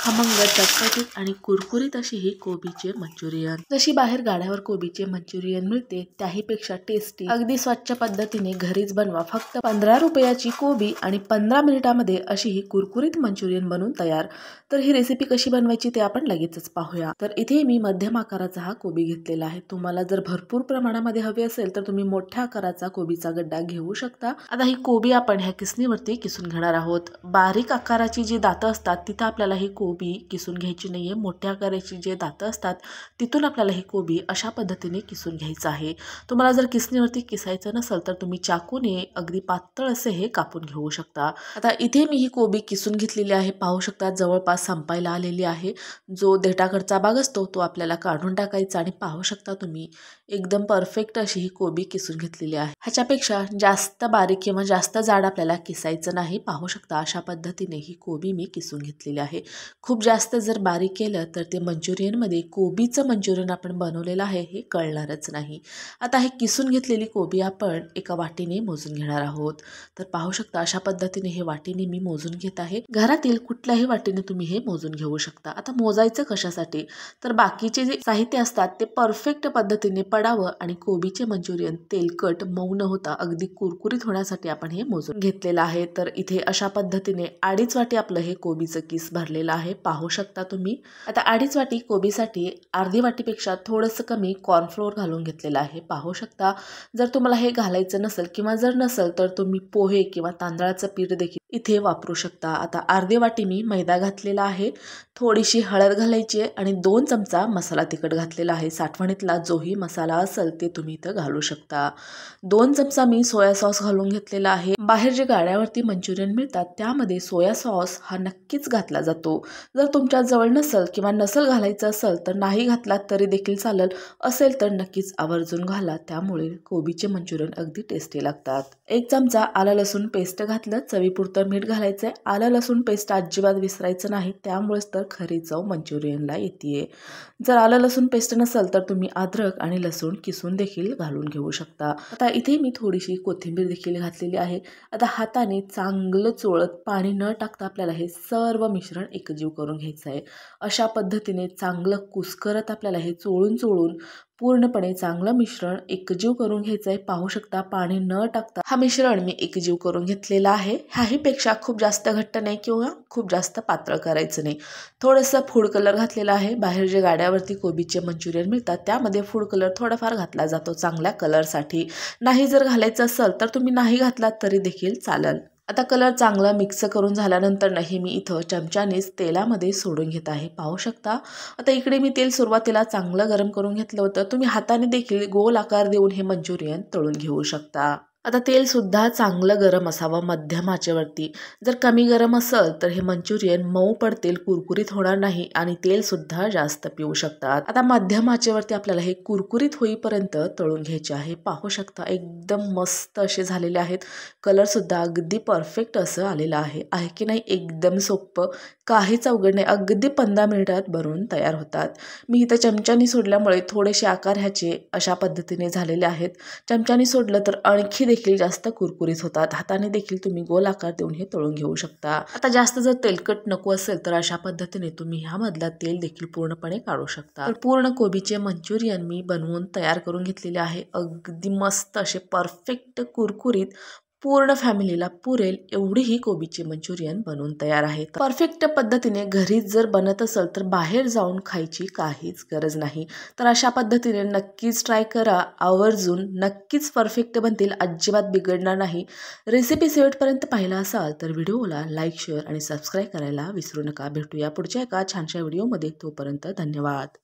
खमंग, चटपटीत आणि कुरकुरीत अशी ही कोबीचे मंचुरियन। जशी बाहेर गाड्यावर कोबीचे मंचुरियन मिळते त्याहीपेक्षा टेस्टी अगदी स्वच्छ पद्धतीने घरीच बनवा। फक्त 15 रुपयाची कोबी आणि 15 मिनिटांमध्ये अशी ही कुरकुरीत मंचुरियन बनवून तयार। तर ही रेसिपी कशी बनवायची ते आपण लगेचच पाहूया। तर इथे मी मध्यम आकाराचा हा कोबी घेतलेला आहे। तुम्हाला जर भरपूर प्रमाणामध्ये हवी असेल तर तुम्ही मोठ्या आकाराचा कोबीचा गड्डा घेऊ शकता। आता ही कोबी आपण ह्या किसणीवरती किसून घेणार आहोत। बारीक आकाराची जी दातं असतात तिथं आपल्याला ही कोबी किसून घ्यायची नाहीये। मोठ्या आकाराची जे दातं असतात तिथून आपल्याला ही कोबी अशा पद्धतीने किसून घ्यायचं आहे। तुम्हाला जर किसणीवरती किसायचं नसेल तर तुम्ही चाकूने अगदी पातळ असे हे कापून घेऊ शकता। आता इथे मी ही कोबी किसून घेतलेली आहे। पाहू शकता जवळपास संपायला आलेली आहे। जो देठाकडचा भाग असतो तो आपल्याला काढून टाकायचा आणि पाहू शकता तुम्ही एकदम परफेक्ट अशी ही कोबी किसून घेतलेली आहे। ह्याच्यापेक्षा जास्त बारीक किंवा जास्त जाड आपल्याला किसायचं नाही। पाहू शकता अशा पद्धतीने ही कोबी मी किसून घेतलेली आहे। खूप जास्त जर बारीक केलं तर ते मंचुरियनमध्ये कोबीचं मंचुरियन आपण बनवलेलं आहे हे कळणारच नाही। आता हे किसून घेतलेली कोबी आपण एका वाटीने मोजून घेणार आहोत। तर पाहू शकता अशा पद्धतीने हे वाटीने मी मोजून घेत आहे। घरातील कुठल्याही वाटीने तुम्ही हे मोजून घेऊ शकता। आता मोजायचं कशासाठी तर बाकीचे जे साहित्य असतात ते परफेक्ट पद्धतीने पडावं आणि कोबीचे मंचुरियन तेलकट मऊ न होता अगदी कुरकुरीत होण्यासाठी आपण हे मोजून घेतलेलं आहे। तर इथे अशा पद्धतीने 2.5 वाटी आपलं हे कोबीचं किस भरलेलं आहे। पाहू शकता तुम्ही। आता 2.5 वाटी कोबीसाठी अर्धी वाटीपेक्षा थोडंसं कमी कॉर्नफ्लोअर घालून घेतलेलं आहे। पाहू शकता जर तुम्हाला हे घालायचं नसेल किंवा जर नसेल तर तुम्ही पोहे किंवा तांदळाचं पीठ देखील इथे वापरू शकता। आता अर्धी वाटी मी मैदा घातलेला आहे। थोडीशी हळद घालायची आहे आणि 2 चमचा मसाला तिखट घातलेला आहे। साठवणीतला जोही मसाला असेल ते तुम्ही इथं घालू शकता। 2 चमचा मी सोया सॉस घालून घेतलेला आहे। बाहेर जे गाड्यावरती मंचुरियन मिळतात त्यामध्ये सोया सॉस हा नक्कीच घातला जातो। जर तुमच्या जवळ नसेल किंवा नसेल घालायचं असेल तर नाही घातलात तरी देखील चालेल, असेल तर नक्कीच आवर्जून घाला। त्यामुळे कोबीचे मंचुरियन अगदी टेस्टी लागतात। 1 चमचा आलं लसूण पेस्ट घातलं। चवीपुरतं मीठ घालायचंय। आलं लसूण पेस्ट अजिबात विसरायचं नाही, त्यामुळेच तर खरी चव मंचुरियनला येते। जर आलं लसूण पेस्ट नसेल तर तुम्ही अद्रक आणि लसूण किसून देखील घालून घेऊ शकता। आता इथे मी थोडीशी कोथिंबीर देखील घातलेली आहे। आता हाताने चांगलं चोळत पाणी न टाकता आपल्याला हे सर्व मिश्रण एकजीव करून घ्यायचं आहे। अशा पद्धतीने चांगलं कुस्करत आपल्याला हे चोळून पूर्णपणे चांगलं मिश्रण एकजीव करून घ्यायचं आहे। पाहू शकता पाणी न टाकता हा मिश्रण मी एकजीव करून घेतलेला आहे। ह्याहीपेक्षा खूप जास्त घट्ट नाही किंवा खूप जास्त पातळ करायचं नाही। थोडंसं फूड कलर घातलेला आहे। बाहेर जे गाड्यावरती कोबीचे मंचुरियन मिळतात त्यामध्ये फूड कलर थोडाफार घातला जातो चांगल्या कलरसाठी। नाही जर घालायचं असेल तर तुम्ही नाही घातलात तरी देखील चालेल। आता कलर चांगला मिक्स करून झाल्यानंतर नाही मी इथं चमच्यानेच तेलामध्ये सोडून घेत आहे। पाहू शकता आता इकडे मी तेल सुरुवातीला चांगलं गरम करून घेतलं होतं। तुम्ही हाताने देखील गोल आकार देऊन हे मंचुरियन तळून घेऊ शकता। आता तेल सुद्धा चांगलं गरम असावं मध्यम आचेवरती। जर कमी गरम असेल तर हे मंचुरियन मऊ पडतील, कुरकुरीत होणार नाही आणि तेल सुद्धा जास्त पिऊ शकतात। आता मध्यम आचेवरती आपल्याला हे कुरकुरीत होईपर्यंत तळून घ्यायचे आहे। पाहू शकता एकदम मस्त असे झालेले आहेत। कलर सुद्धा अगदी परफेक्ट असं आलेलं आहे की नाही? एकदम सोपं, काहीच अवघड नाही। अगदी 15 मिनिटात बनवून तयार होतात। मी इथं चमच्यानी सोडल्यामुळे थोडेसे आकार ह्याचे अशा पद्धतीने झालेले आहेत। चमच्यानी सोडलं तर आणखी देखील जास्त कुरकुरीत होतात। हाताने देखील तुम्ही गोल आकार देऊन हे तळून घेऊ शकता। आता जास्त जर तेलकट नको असेल तर अशा पद्धतीने तुम्ही ह्यामधला तेल देखील पूर्णपणे काढू शकता। तर पूर्ण कोबीचे मंचुरियन मी बनवून तयार करून घेतलेले आहे। अगदी मस्त असे परफेक्ट कुरकुरीत पूर्ण फॅमिलीला पुरेल एवढी ही कोबीची मंचुरियन बनवून तयार आहे। परफेक्ट पद्धतीने घरीच जर बनत असेल तर बाहेर जाऊन खायची काहीच गरज नाही। तर अशा पद्धतीने नक्कीच ट्राय करा, आवर्जून नक्कीच परफेक्ट बनतील, अजिबात बिघडणार नाही। रेसिपी शेवटपर्यंत पाहिला असाल तर व्हिडिओला लाईक, शेअर आणि सबस्क्राईब करायला विसरू नका। भेटूया पुढच्या एका छानशा व्हिडिओमध्ये, तोपर्यंत धन्यवाद।